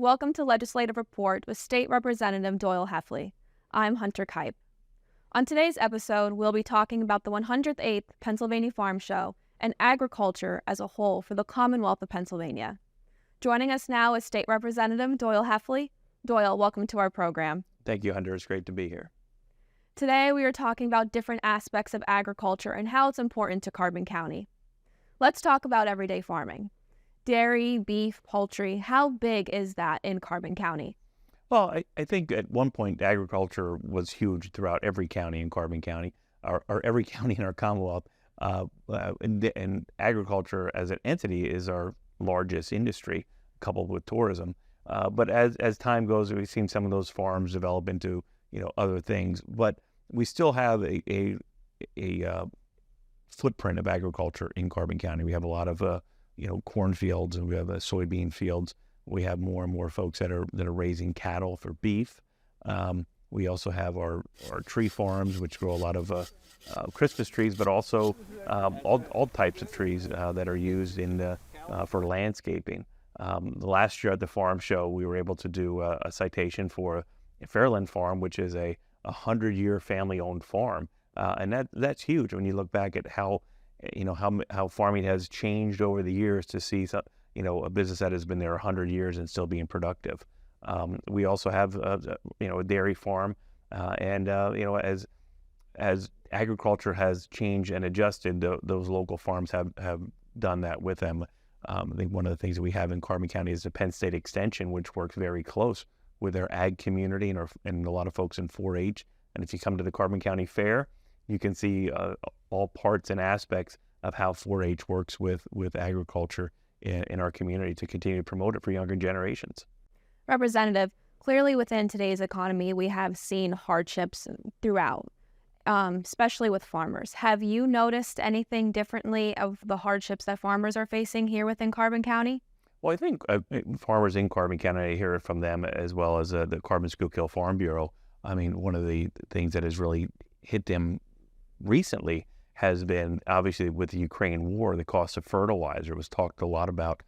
Welcome to Legislative Report with State Representative Doyle Heffley. I'm Hunter Kipe. On today's episode, we'll be talking about the 108th Pennsylvania Farm Show and agriculture as a whole for the Commonwealth of Pennsylvania. Joining us now is State Representative Doyle Heffley. Doyle, welcome to our program. Thank you, Hunter. It's great to be here. Today, we are talking about different aspects of agriculture and how it's important to Carbon County. Let's talk about everyday farming. Dairy, beef, poultry, how big is that in Carbon County? Well, I think at one point agriculture was huge throughout every county in Carbon County, or every county in our Commonwealth. And agriculture as an entity is our largest industry, coupled with tourism. But as time goes, we've seen some of those farms develop into other things. But we still have a footprint of agriculture in Carbon County. We have a lot of cornfields, and we have soybean fields. We have more and more folks that are raising cattle for beef. We also have our tree farms, which grow a lot of Christmas trees, but also all types of trees that are used for landscaping. Last year at the farm show, we were able to do a citation for Fairland Farm, which is a 100-year family-owned farm, and that's huge when you look back at how farming has changed over the years to see a business that has been there 100 years and still being productive. We also have a dairy farm, and as agriculture has changed and adjusted, those local farms have done that with them. I think one of the things that we have in Carbon County is the Penn State Extension, which works very close with their ag community and a lot of folks in 4-H. And if you come to the Carbon County Fair, you can see all parts and aspects of how 4-H works with agriculture in our community to continue to promote it for younger generations. Representative, clearly within today's economy, we have seen hardships throughout, especially with farmers. Have you noticed anything differently of the hardships that farmers are facing here within Carbon County? Well, I think farmers in Carbon County, I hear it from them as well as the Carbon Schuylkill Farm Bureau. I mean, one of the things that has really hit them recently has been, obviously, with the Ukraine war, the cost of fertilizer was talked a lot about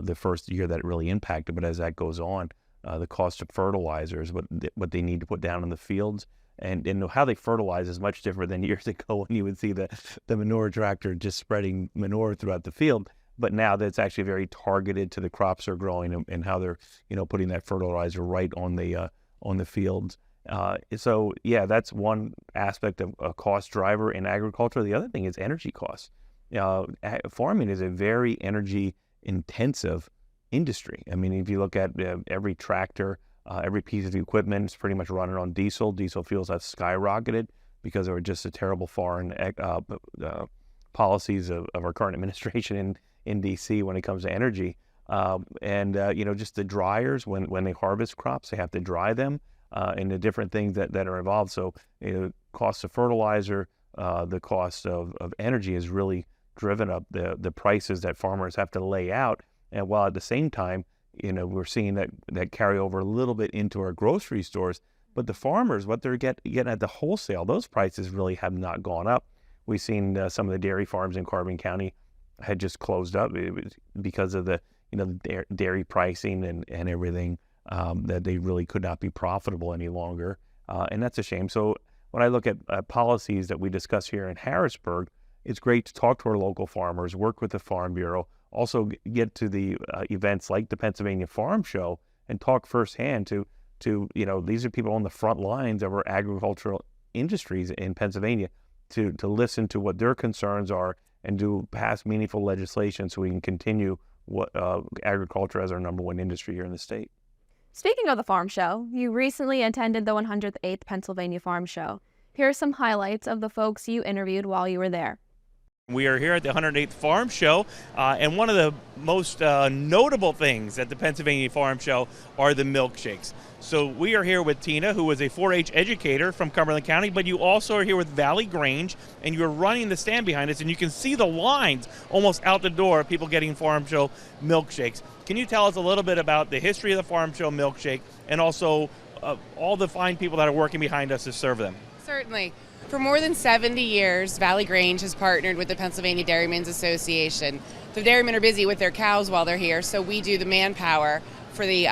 the first year that it really impacted. But as that goes on, the cost of fertilizers, what they need to put down in the fields, and how they fertilize is much different than years ago when you would see the manure tractor just spreading manure throughout the field. But now that's actually very targeted to the crops they're growing and how they're putting that fertilizer right on the fields. So yeah, that's one aspect of a cost driver in agriculture. The other thing is energy costs. Farming is a very energy intensive industry. I mean, if you look at every tractor, every piece of equipment is pretty much running on diesel. Diesel fuels have skyrocketed because of just the terrible foreign policies of our current administration in D.C. when it comes to energy. Just the dryers, when they harvest crops, they have to dry them. And the different things that are involved. So cost of fertilizer, the cost of energy has really driven up the prices that farmers have to lay out. And while at the same time, we're seeing that carry over a little bit into our grocery stores. But the farmers, what they're getting at the wholesale, those prices really have not gone up. We've seen some of the dairy farms in Carbon County had just closed up. It was because of the dairy pricing and everything. That they really could not be profitable any longer. And that's a shame. So when I look at policies that we discuss here in Harrisburg, it's great to talk to our local farmers, work with the Farm Bureau, also get to the events like the Pennsylvania Farm Show and talk firsthand to these are people on the front lines of our agricultural industries in Pennsylvania to listen to what their concerns are and to pass meaningful legislation so we can continue agriculture as our #1 industry here in the state. Speaking of the farm show, you recently attended the 108th Pennsylvania Farm Show. Here are some highlights of the folks you interviewed while you were there. We are here at the 108th Farm Show, and one of the most notable things at the Pennsylvania Farm Show are the milkshakes. So we are here with Tina, who is a 4-H educator from Cumberland County, but you also are here with Valley Grange, and you're running the stand behind us, and you can see the lines almost out the door of people getting Farm Show milkshakes. Can you tell us a little bit about the history of the Farm Show milkshake and also all the fine people that are working behind us to serve them? Certainly. For more than 70 years, Valley Grange has partnered with the Pennsylvania Dairymen's Association. The dairymen are busy with their cows while they're here, so we do the manpower for the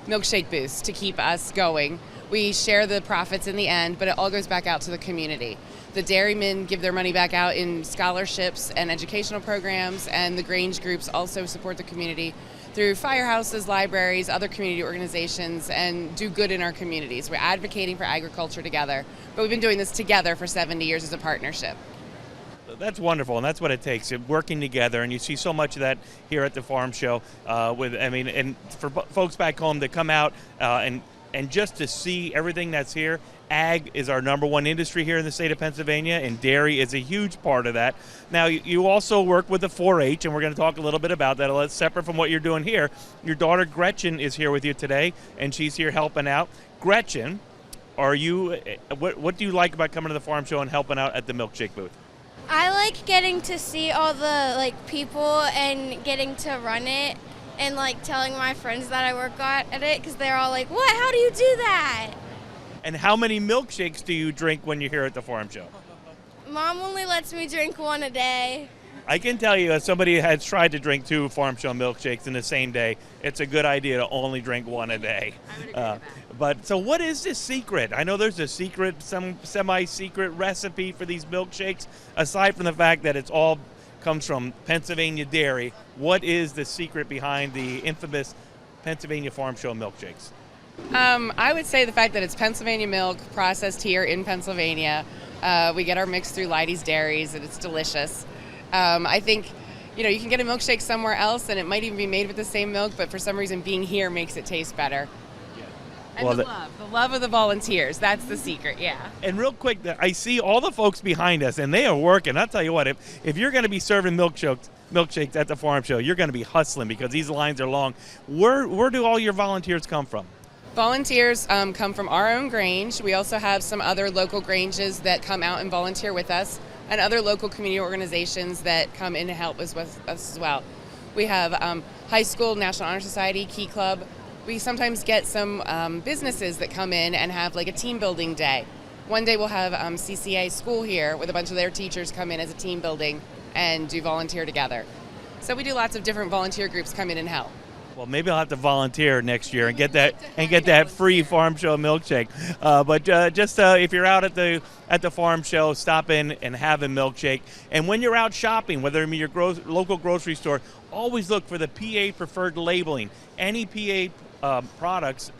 milkshake booths to keep us going. We share the profits in the end, but it all goes back out to the community. The dairymen give their money back out in scholarships and educational programs, and the Grange groups also support the community through firehouses, libraries, other community organizations, and do good in our communities. We're advocating for agriculture together, but we've been doing this together for 70 years as a partnership. That's wonderful, and that's what it takes, working together. And you see so much of that here at the farm show. And for folks back home that come out and just to see everything that's here. Ag is our number one industry here in the state of Pennsylvania, and dairy is a huge part of that. Now, you also work with the 4-H, and we're going to talk a little bit about that. That's separate from what you're doing here. Your daughter Gretchen is here with you today, and she's here helping out. Gretchen, what do you like about coming to the farm show and helping out at the milkshake booth? I like getting to see all the people and getting to run it and telling my friends that I work at it because they're all like, "What? How do you do that?" And how many milkshakes do you drink when you're here at the farm show? Mom only lets me drink one a day. I can tell you, as somebody who has tried to drink 2 farm show milkshakes in the same day, it's a good idea to only drink one a day. I would agree with that. So what is the secret? I know there's a secret, some semi-secret recipe for these milkshakes. Aside from the fact that it's all comes from Pennsylvania dairy, what is the secret behind the infamous Pennsylvania Farm Show milkshakes? I would say the fact that it's Pennsylvania milk processed here in Pennsylvania. We get our mix through Leidy's Dairies, and it's delicious. I think, you can get a milkshake somewhere else, and it might even be made with the same milk, but for some reason being here makes it taste better. Yeah. And Well, the love of the volunteers, that's the secret, yeah. And real quick, I see all the folks behind us, and they are working. I'll tell you what, if you're going to be serving milkshakes at the farm show, you're going to be hustling because these lines are long. Where do all your volunteers come from? Volunteers come from our own Grange. We also have some other local Granges that come out and volunteer with us, and other local community organizations that come in to help us as well. We have high school, National Honor Society, Key Club. We sometimes get some businesses that come in and have a team building day. One day we'll have CCA school here with a bunch of their teachers come in as a team building and do volunteer together. So we do lots of different volunteer groups come in and help. Well, maybe I'll have to volunteer next year and get that free farm show milkshake. But if you're out at the farm show, stop in and have a milkshake. And when you're out shopping, whether it be your local grocery store, always look for the PA preferred labeling. Any PA products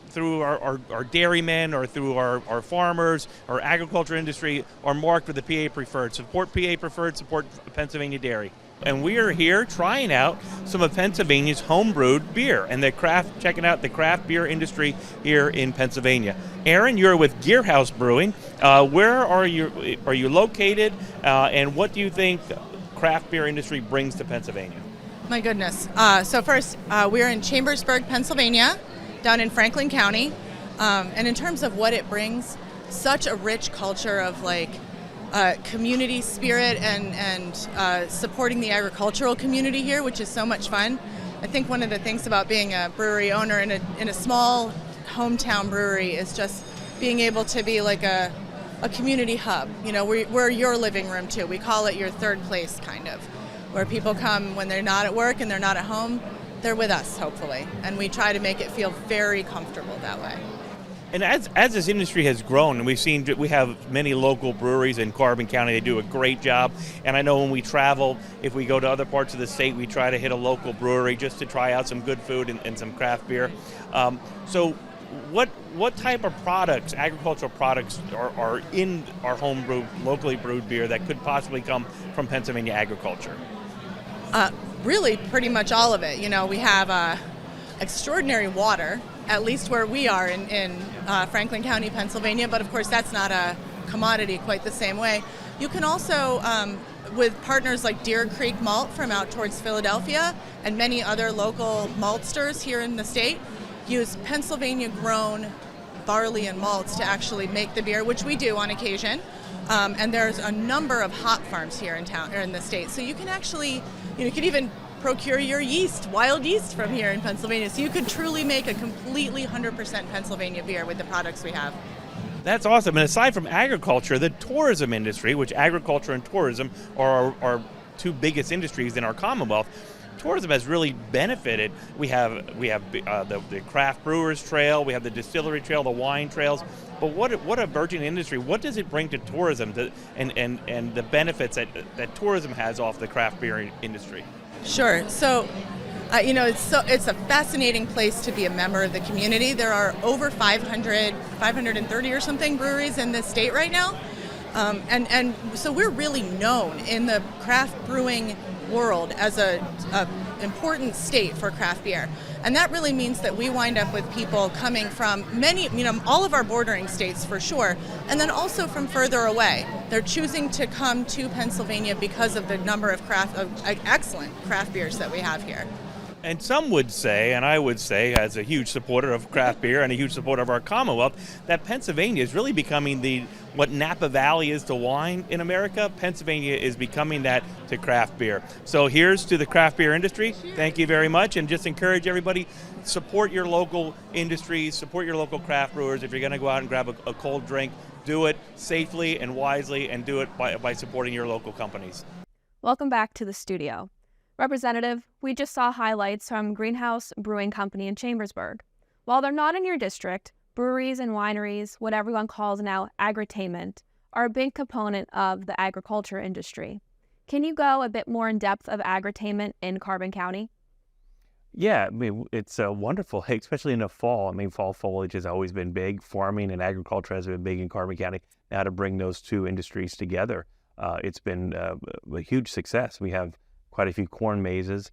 through our dairymen or through our farmers or agriculture industry are marked with the PA preferred. Support PA preferred. Support Pennsylvania dairy. And we are here trying out some of Pennsylvania's homebrewed beer and checking out the craft beer industry here in Pennsylvania. Aaron, you're with Gearhouse Brewing. Where are you located, and what do you think craft beer industry brings to Pennsylvania? My goodness. So first, we're in Chambersburg, Pennsylvania, down in Franklin County. And in terms of what it brings, such a rich culture of community spirit and supporting the agricultural community here, which is so much fun. I think one of the things about being a brewery owner in a small hometown brewery is just being able to be a community hub. We're your living room too. We call it your third place, kind of, where people come when they're not at work and they're not at home. They're with us, hopefully, and we try to make it feel very comfortable that way. And as this industry has grown, and we have many local breweries in Carbon County. They do a great job. And I know when we travel, if we go to other parts of the state, we try to hit a local brewery just to try out some good food and some craft beer. So what type of products, agricultural products, are in our home locally brewed beer that could possibly come from Pennsylvania agriculture? Really, pretty much all of it. We have extraordinary water, at least where we are in Franklin County, Pennsylvania, but of course that's not a commodity quite the same way. You can also, with partners like Deer Creek Malt from out towards Philadelphia and many other local maltsters here in the state, use Pennsylvania-grown barley and malts to actually make the beer, which we do on occasion. And there's a number of hop farms here in town or in the state, so you can actually, you can even procure your yeast, wild yeast, from here in Pennsylvania. So you could truly make a completely 100% Pennsylvania beer with the products we have. That's awesome. And aside from agriculture, the tourism industry, which agriculture and tourism are our two biggest industries in our Commonwealth, tourism has really benefited. We have the craft brewers trail, we have the distillery trail, the wine trails. But what a burgeoning industry! What does it bring to tourism and the benefits that tourism has off the craft beer industry? Sure. So, it's a fascinating place to be a member of the community. There are over 530 or something breweries in this state right now, and so we're really known in the craft brewing world as a important state for craft beer. And that really means that we wind up with people coming from all of our bordering states for sure, and then also from further away. They're choosing to come to Pennsylvania because of the number of excellent craft beers that we have here. And some would say, and I would say, as a huge supporter of craft beer and a huge supporter of our Commonwealth, that Pennsylvania is really becoming what Napa Valley is to wine in America. Pennsylvania is becoming that to craft beer. So here's to the craft beer industry. Thank you very much, and just encourage everybody, support your local industries, support your local craft brewers. If you're going to go out and grab a cold drink, do it safely and wisely, and do it by supporting your local companies. Welcome back to the studio. Representative, we just saw highlights from Greenhouse Brewing Company in Chambersburg. While they're not in your district, breweries and wineries, what everyone calls now agritainment, are a big component of the agriculture industry. Can you go a bit more in depth of agritainment in Carbon County? Yeah, I mean, it's wonderful, especially in the fall. I mean, fall foliage has always been big. Farming and agriculture has been big in Carbon County. Now to bring those two industries together, it's been a huge success. We have quite a few corn mazes.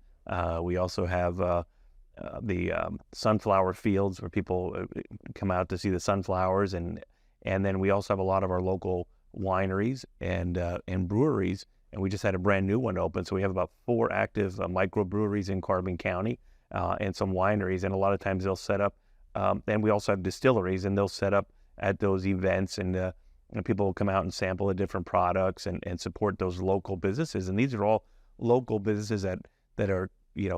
We also have the sunflower fields where people come out to see the sunflowers, and then we also have a lot of our local wineries and breweries. And we just had a brand new one open, so we have about 4 active microbreweries in Carbon County and some wineries. And a lot of times they'll set up, and we also have distilleries, and they'll set up at those events, and people will come out and sample the different products and support those local businesses. And these are all local businesses that are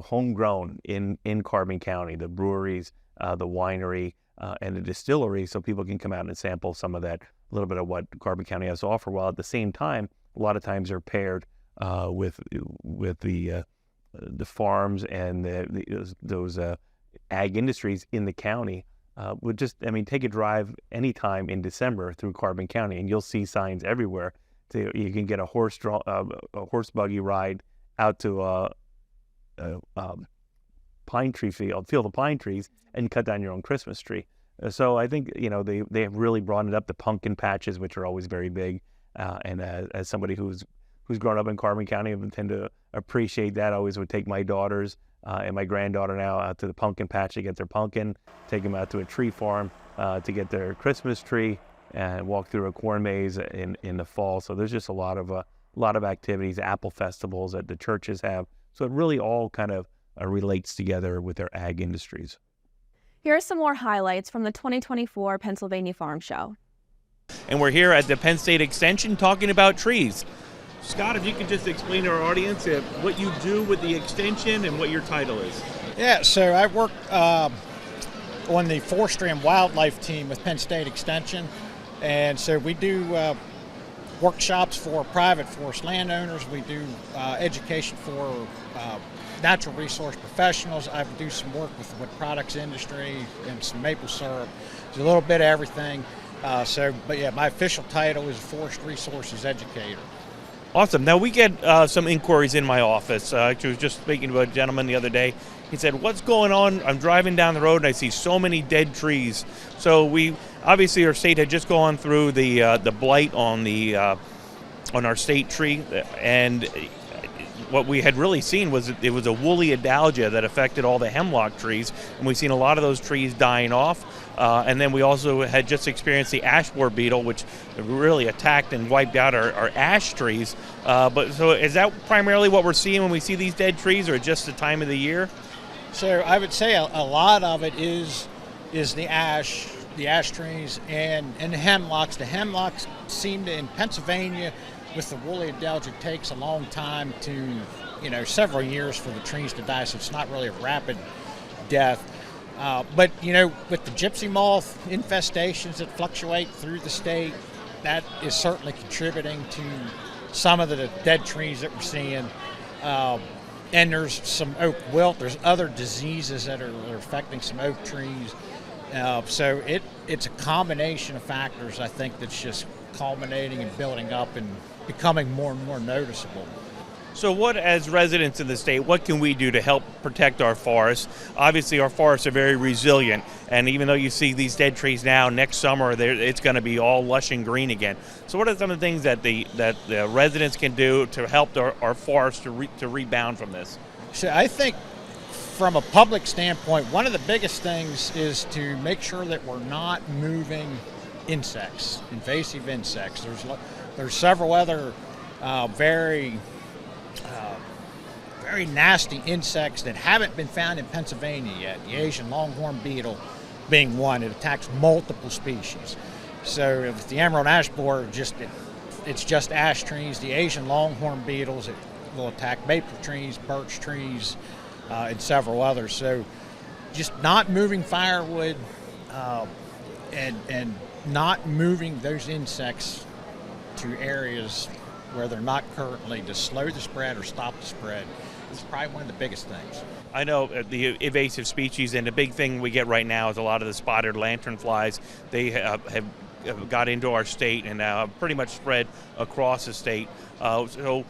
homegrown in Carbon County, the breweries, the winery, and the distillery, so people can come out and sample some of that, a little bit of what Carbon County has to offer, while at the same time, a lot of times they're paired with the farms and those ag industries in the county. Take a drive anytime in December through Carbon County, and you'll see signs everywhere. You can get a horse buggy ride out to a pine tree field of pine trees, and cut down your own Christmas tree. So I think they have really brought it up. The pumpkin patches, which are always very big, and as somebody who's grown up in Carbon County, I tend to appreciate that. I always would take my daughters and my granddaughter now out to the pumpkin patch to get their pumpkin, take them out to a tree farm to get their Christmas tree, and walk through a corn maze in the fall. So there's just a lot of activities, apple festivals that the churches have. So it really all kind of relates together with their ag industries. Here are some more highlights from the 2024 Pennsylvania Farm Show. And we're here at the Penn State Extension talking about trees. Scott, if you could just explain to our audience what you do with the extension and what your title is. Yeah, so I work on the forestry and wildlife team with Penn State Extension. And so we do workshops for private forest landowners. We do education for natural resource professionals. I do some work with the wood products industry and some maple syrup. There's a little bit of everything. But my official title is Forest Resources Educator. Awesome. Now we get some inquiries in my office. I was just speaking to a gentleman the other day. He said, "What's going on? I'm driving down the road and I see so many dead trees." So obviously our state had just gone through the blight on our state tree, and what we had really seen was it was a woolly adalgia that affected all the hemlock trees, and we've seen a lot of those trees dying off. And then we also had just experienced the ash borer beetle, which really attacked and wiped out our ash trees. So is that primarily what we're seeing when we see these dead trees, or just the time of the year? So I would say a lot of it is the ash trees and the hemlocks. The hemlocks seem to, in Pennsylvania, with the woolly adalgia, it takes a long time to, several years for the trees to die, so it's not really a rapid death. But with the gypsy moth infestations that fluctuate through the state, that is certainly contributing to some of the dead trees that we're seeing. and there's some oak wilt. There's other diseases that are affecting some oak trees. So it's a combination of factors, I think, that's just culminating and building up and becoming more and more noticeable. So what, as residents in the state, what can we do to help protect our forests? Obviously, our forests are very resilient, and even though you see these dead trees now, next summer it's going to be all lush and green again. So what are some of the things that the residents can do to help our forests to rebound from this? So I think from a public standpoint, one of the biggest things is to make sure that we're not moving insects, invasive insects. There's several other very nasty insects that haven't been found in Pennsylvania yet. The Asian longhorn beetle being one. It attacks multiple species. So if the emerald ash borer, it's just ash trees. The Asian longhorn beetles, it will attack maple trees, birch trees, and several others. So just not moving firewood and not moving those insects to areas where they're not currently, to slow the spread or stop the spread, is probably one of the biggest things. I know the invasive species, and the big thing we get right now is a lot of the spotted lanternflies. They have got into our state and pretty much spread across the state. So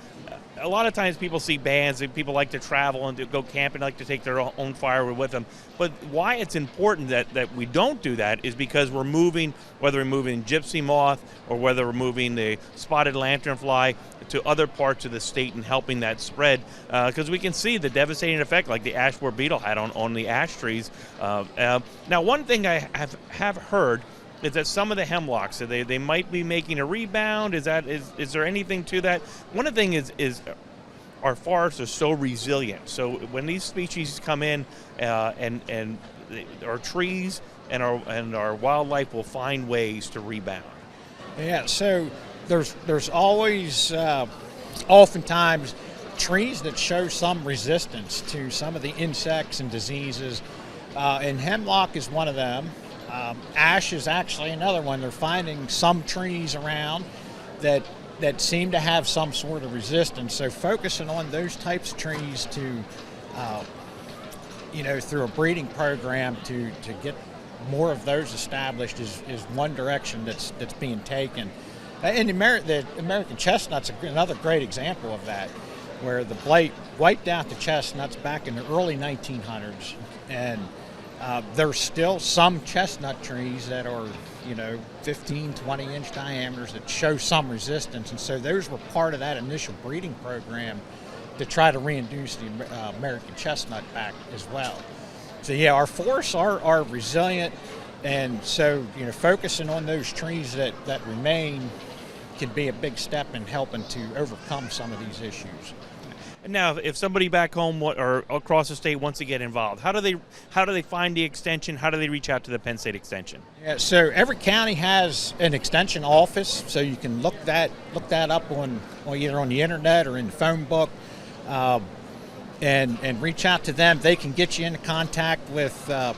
a lot of times people see bans and people like to travel and to go camping, like to take their own firewood with them. But why it's important that we don't do that is because we're moving, whether we're moving gypsy moth or whether we're moving the spotted lanternfly to other parts of the state and helping that spread, because we can see the devastating effect like the ash borer beetle had on the ash trees. Now, one thing I have heard is that some of the hemlocks, they might be making a rebound. Is there anything to that? One of the things is our forests are so resilient. So when these species come in, and our trees and our wildlife will find ways to rebound. Yeah. So there's always oftentimes trees that show some resistance to some of the insects and diseases, and hemlock is one of them. Ash is actually another one. They're finding some trees around that seem to have some sort of resistance. So focusing on those types of trees to, through a breeding program to get more of those established is one direction that's being taken. And the American chestnut's another great example of that, where the blight wiped out the chestnuts back in the early 1900s, and there's still some chestnut trees that are, 15, 20-inch diameters that show some resistance. And so those were part of that initial breeding program to try to reintroduce the American chestnut back as well. So, yeah, our forests are resilient. And so, focusing on those trees that remain can be a big step in helping to overcome some of these issues. Now, if somebody back home or across the state wants to get involved, how do they find the extension? How do they reach out to the Penn State Extension? Yeah, so every county has an extension office, so you can look that up on either on the internet or in the phone book, and reach out to them. They can get you into contact with the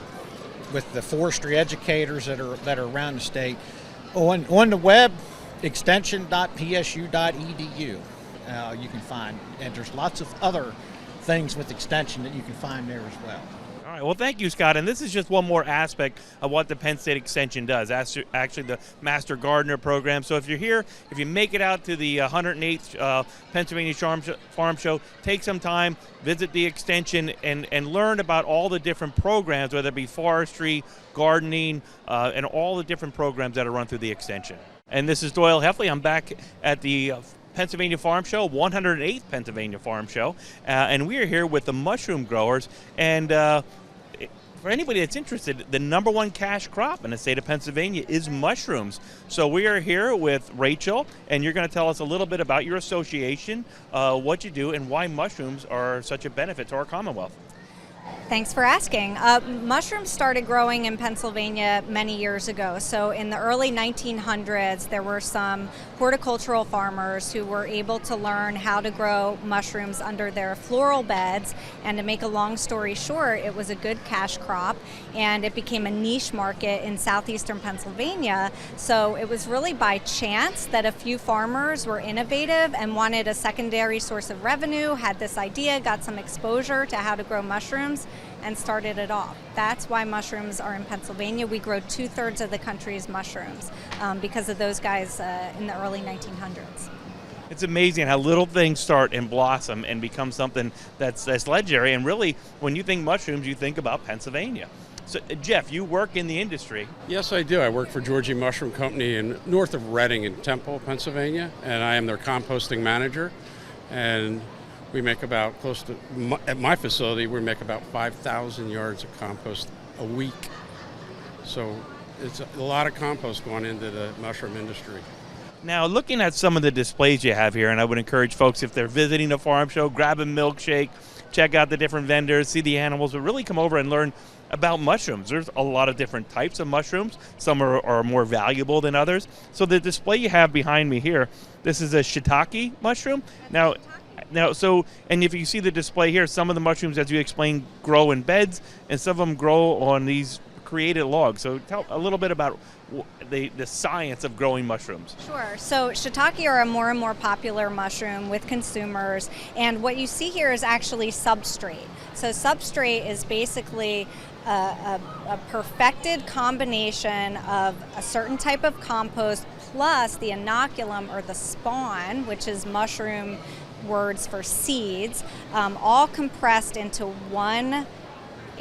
forestry educators that are around the state. On the web, extension.psu.edu. You can find, and there's lots of other things with extension that you can find there as well. All right. Well, thank you, Scott. And this is just one more aspect of what the Penn State Extension does. That's actually the Master Gardener program. So if you're here, if you make it out to the 108th Pennsylvania Farm Show, take some time, visit the Extension, and learn about all the different programs, whether it be forestry, gardening, and all the different programs that are run through the Extension. And this is Doyle Heffley. I'm back at the Pennsylvania Farm Show, 108th Pennsylvania Farm Show, and we are here with the mushroom growers. And for anybody that's interested, the number one cash crop in the state of Pennsylvania is mushrooms. So we are here with Rachel, and you're going to tell us a little bit about your association, what you do, and why mushrooms are such a benefit to our Commonwealth. Thanks for asking. Mushrooms started growing in Pennsylvania many years ago. So in the early 1900s, there were some horticultural farmers who were able to learn how to grow mushrooms under their floral beds. And to make a long story short, it was a good cash crop, and it became a niche market in southeastern Pennsylvania. So it was really by chance that a few farmers were innovative and wanted a secondary source of revenue, had this idea, got some exposure to how to grow mushrooms, and started it off. That's why mushrooms are in Pennsylvania. We grow 2/3 of the country's mushrooms because of those guys in the early 1900s. It's amazing how little things start and blossom and become something that's legendary. And really, when you think mushrooms, you think about Pennsylvania. So, Jeff, you work in the industry. Yes, I do. I work for Georgie Mushroom Company north of Reading in Temple, Pennsylvania, and I am their composting manager. And we make about at my facility, we make about 5,000 yards of compost a week. So it's a lot of compost going into the mushroom industry. Now, looking at some of the displays you have here, and I would encourage folks, if they're visiting a farm show, grab a milkshake, check out the different vendors, see the animals, but really come over and learn about mushrooms. There's a lot of different types of mushrooms. Some are more valuable than others. So the display you have behind me here, this is a shiitake mushroom. Now, and if you see the display here, some of the mushrooms, as you explained, grow in beds, and some of them grow on these created logs. So tell a little bit about the science of growing mushrooms. Sure. So shiitake are a more and more popular mushroom with consumers, and what you see here is actually substrate. So substrate is basically a perfected combination of a certain type of compost plus the inoculum or the spawn, which is mushroom words for seeds, all compressed into one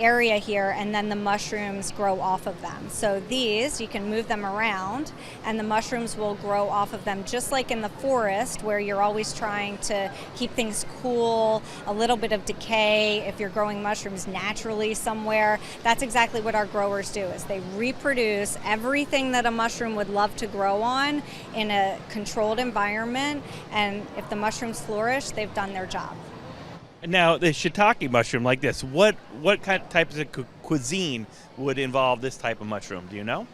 area here, and then the mushrooms grow off of them. So these, you can move them around and the mushrooms will grow off of them, just like in the forest where you're always trying to keep things cool, a little bit of decay if you're growing mushrooms naturally somewhere. That's exactly what our growers do, is they reproduce everything that a mushroom would love to grow on in a controlled environment, and if the mushrooms flourish, they've done their job. Now, the shiitake mushroom like this, what kind of types of cuisine would involve this type of mushroom? Do you know?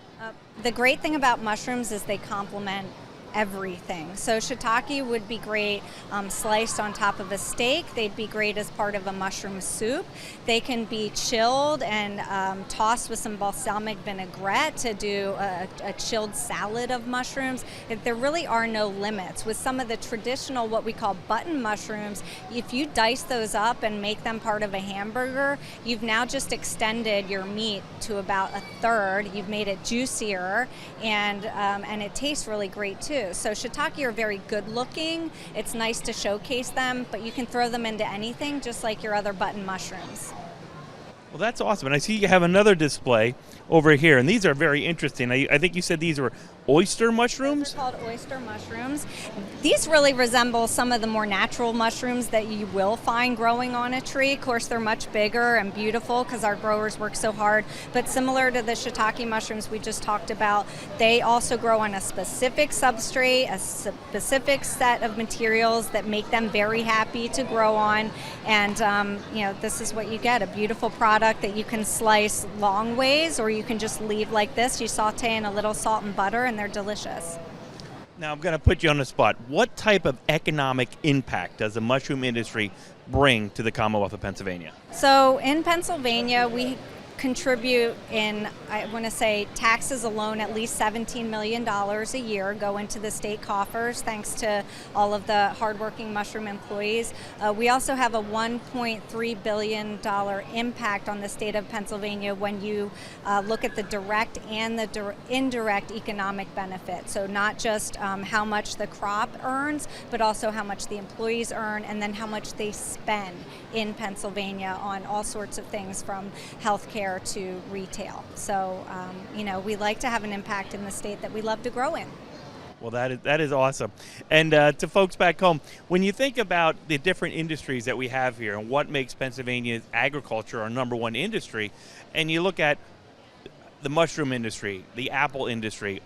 The great thing about mushrooms is they complement everything. So shiitake would be great sliced on top of a steak. They'd be great as part of a mushroom soup. They can be chilled and tossed with some balsamic vinaigrette to do a chilled salad of mushrooms. There really are no limits. With some of the traditional, what we call button mushrooms, if you dice those up and make them part of a hamburger, you've now just extended your meat to about 1/3. You've made it juicier, and it tastes really great too. So shiitake are very good looking. It's nice to showcase them, but you can throw them into anything just like your other button mushrooms. Well, that's awesome. And I see you have another display over here, and these are very interesting. I think you said these were oyster mushrooms? They're called oyster mushrooms. These really resemble some of the more natural mushrooms that you will find growing on a tree. Of course, they're much bigger and beautiful because our growers work so hard. But similar to the shiitake mushrooms we just talked about, they also grow on a specific substrate, a specific set of materials that make them very happy to grow on. And this is what you get, a beautiful product that you can slice long ways, or you can just leave like this. You saute in a little salt and butter, and they're delicious. Now I'm going to put you on the spot. What type of economic impact does the mushroom industry bring to the Commonwealth of Pennsylvania? So in Pennsylvania, we contribute in, I want to say, taxes alone, at least $17 million a year go into the state coffers, thanks to all of the hardworking mushroom employees. We also have a $1.3 billion impact on the state of Pennsylvania when you look at the direct and the indirect economic benefit. So not just how much the crop earns, but also how much the employees earn, and then how much they spend in Pennsylvania on all sorts of things, from healthcare to retail. So, we like to have an impact in the state that we love to grow in. Well, that is awesome. And to folks back home, when you think about the different industries that we have here and what makes Pennsylvania's agriculture our number one industry, and you look at the mushroom industry, the apple industry,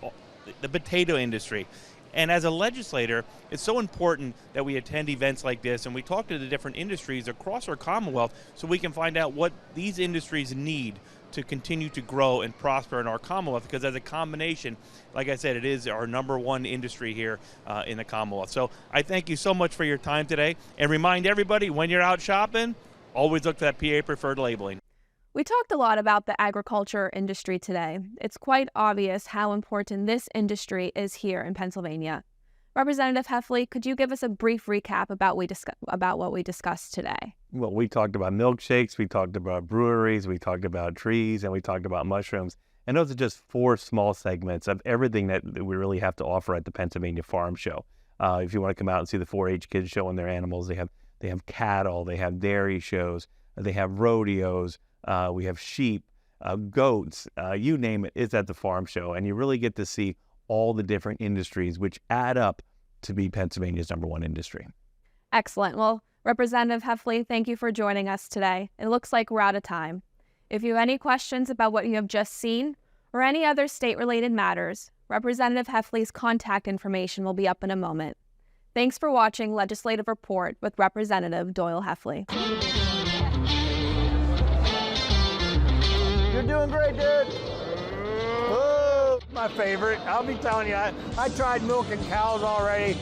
the potato industry, And as a legislator, it's so important that we attend events like this and we talk to the different industries across our Commonwealth so we can find out what these industries need to continue to grow and prosper in our Commonwealth, because as a combination, like I said, it is our #1 industry here in the Commonwealth. So I thank you so much for your time today, and remind everybody, when you're out shopping, always look for that PA preferred labeling. We talked a lot about the agriculture industry today. It's quite obvious how important this industry is here in Pennsylvania. Representative Heffley, could you give us a brief recap about what we discussed today? Well, we talked about milkshakes, we talked about breweries, we talked about trees, and we talked about mushrooms. And those are just 4 small segments of everything that we really have to offer at the Pennsylvania Farm Show. If you want to come out and see the 4-H kids showing their animals, they have cattle, they have dairy shows, they have rodeos, we have sheep, goats, you name it, it's at the farm show. And you really get to see all the different industries which add up to be Pennsylvania's #1 industry. Excellent. Well, Representative Heffley, thank you for joining us today. It looks like we're out of time. If you have any questions about what you have just seen or any other state-related matters, Representative Heffley's contact information will be up in a moment. Thanks for watching Legislative Report with Representative Doyle Heffley. You're doing great, dude. Oh, my favorite. I'll be telling you, I tried milking cows already.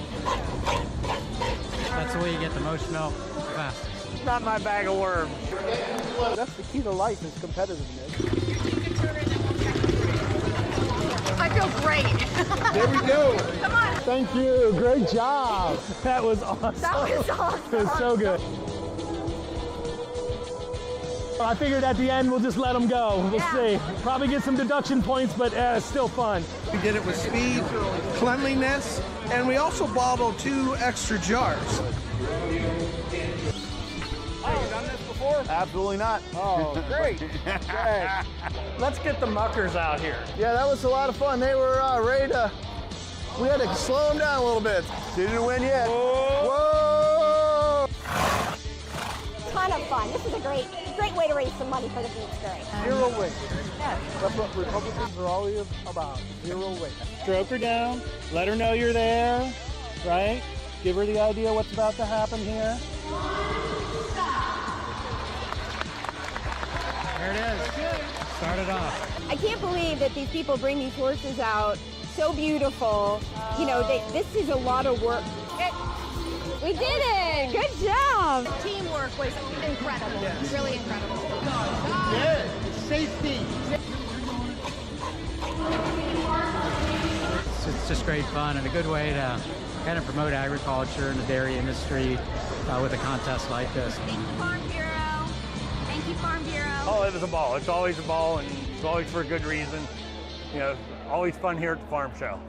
That's the way you get the most milk fastest. Not my bag of worms. That's the key to life, is competitiveness. I feel great. There we go. Come on. Thank you. Great job. That was awesome. That was awesome. It was so good. I figured at the end we'll just let them go. We'll see. Probably get some deduction points, but it's still fun. We did it with speed, cleanliness, and we also bottled 2 extra jars. Oh, you done this before? Absolutely not. Oh, great. Okay. Let's get the muckers out here. Yeah, that was a lot of fun. They were ready to, we had to slow them down a little bit. Didn't win yet. Whoa! Whoa! Ton of fun. This is a great way to raise some money for the beach. Zero waste. Yes. That's what Republicans are always about. Zero waste. Stroke her down. Let her know you're there. Right? Give her the idea what's about to happen here. There it is. Start it off. I can't believe that these people bring these horses out. So beautiful. You know, this is a lot of work. We did it! Good job! The teamwork was incredible. Yes. Really incredible. Good. Safety. It's just great fun and a good way to kind of promote agriculture and the dairy industry with a contest like this. Thank you, Farm Bureau. Thank you, Farm Bureau. Oh, it was a ball. It's always a ball, and it's always for a good reason. You know, always fun here at the farm show.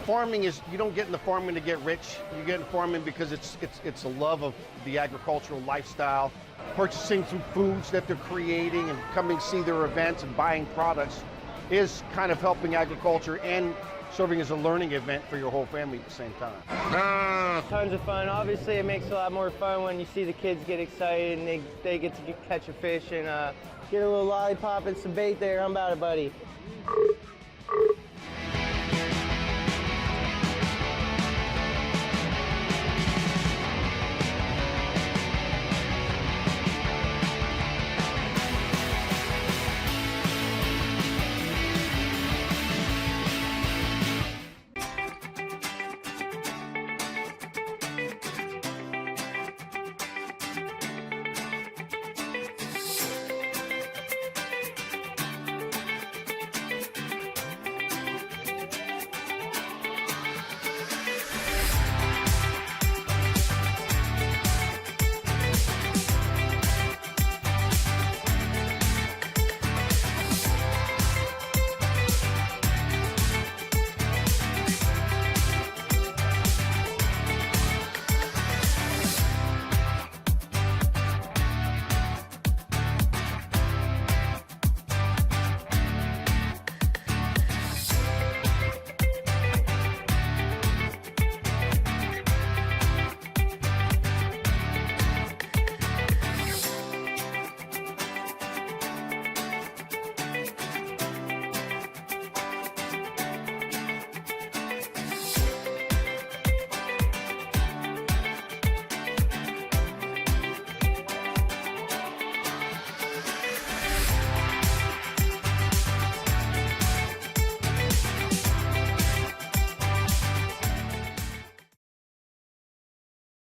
Farming is, you don't get into farming to get rich. You get into farming because it's a love of the agricultural lifestyle. Purchasing some foods that they're creating and coming to see their events and buying products is kind of helping agriculture and serving as a learning event for your whole family at the same time. Tons of fun. Obviously, it makes it a lot more fun when you see the kids get excited and they get to catch a fish and get a little lollipop and some bait there. How about it, buddy?